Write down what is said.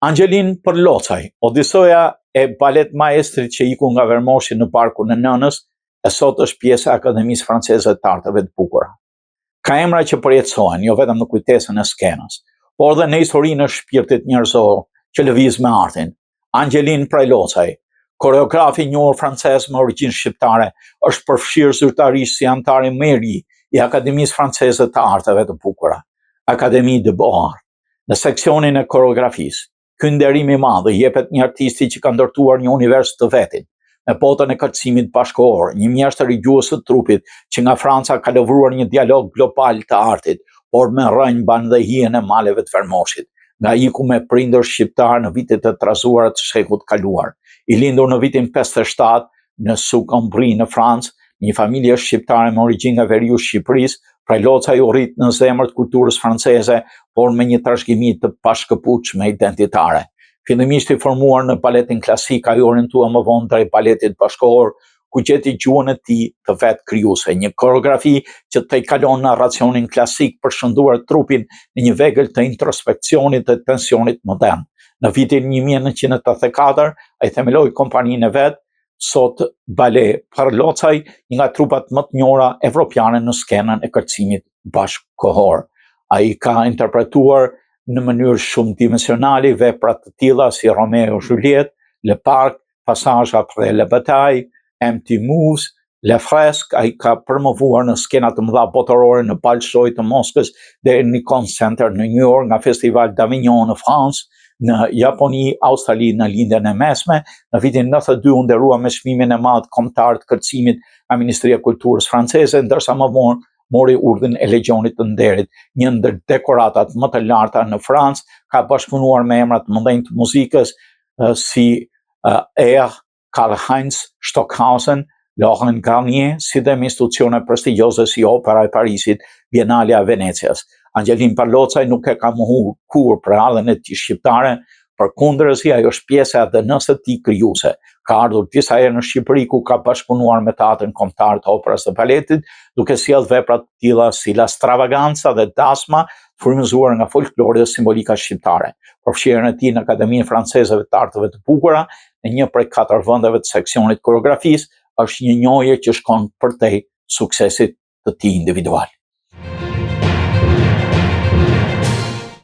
Angelin Përlocaj, Odiseja e balet maestrit që iku nga Vermoshi në parkun e Nënës, e sot është pjesë e Akademisë Franceze të Arteve të Bukura. Ka emra që përjetësohen, jo vetëm në kujtesën e skenës, por dhe në historinë e shpirtit njerëzor që lëviz me artin. Angelin Përlocaj, koreografi njohur francez me origjinë shqiptare, është përfshirë zyrtarisht si anëtar më i ri i Akademisë Franceze të Arteve të Bukura, Académie des Beaux-Arts, në seksionin e koreografisë. Ky nderim i madh i jepet një artisti që ka ndërtuar një univers të vetin, me botën e kërcimit bashkëkohor, një mjeshtër i gjuhës së trupit që nga Franca ka lëvruar një dialog global të artit, por me rrënjë banë dhe hijen e maleve të Vermoshit, nga iku me prindër shqiptar në vitet e trazuara të shekullit kaluar. I lindur në vitin 57 në Suc-en-Brie në Francë, një familje shqiptare me origjinë nga veriu Shqipërisë, Përlocaj u rrit në zemër të kulturës franceze, por me një trashëgimi të pashkëputshme identitare. Fillimisht i formuar në baletin klasik, ai orientua më vonë drejt baletit bashkëkohor, ku gjeti gjuhën e tij të vetë krijuese, një koreografi që tejkalon narracionin klasik për shënduar trupin në një vegël të introspeksionit dhe tensionit modern. Në vitin 1984, ai themeloi kompaninë e vet, sot Ballet Përlocaj, një nga trupat më të njohura evropiane në skenën e kërcimit bashkëkohor. Ai ka interpretuar në mënyrë shumë dimensionale vepra të tilla si Romeo et Juliet, Le Parc, Passage après la bataille, Empty Moves, Le Fresque. Ai ka promovuar në skena të mëdha botërore në Bolshoi të Moskës dhe në Nikon Center në New York, nga Festival d'Avignon në Francë, në Japoni, Australi në lindjen e mesme. Në vitin 92 u nderua me çmimin e madh kombëtar të kërcimit nga Ministria e Kulturës franceze, ndërsa më vonë mori urdhën e Legionit të Nderit, një ndër dekoratat më të larta në Francë. Ka bashkëpunuar me emra të mëdhenj të muzikës si Karl-Heinz Stockhausen, Laurent Garnier, si dhe me institucione prestigjioze si Opera e Parisit, Bienalja e Venecias. Angelin Përlocaj nuk e ka mohuar kur për ardhen e tij shqiptare, përkundërzi ajo është pjesë e ADN-së së tij krijuese. Ka ardhur disa herë në Shqipëri ku ka bashkëpunuar me Teatrin Kombëtar të Operës së Baletit, duke sjellë vepra të tilla si La Stravaganza dhe Dasma, frymëzuar nga folklori dhe simbolika shqiptare. Përfshirjen e tij në Akademinë Franceze të Arteve të Bukura, në një prej 4 vendeve të seksionit koreografisë, është një njohje që shkon përtej suksesit të tij individual.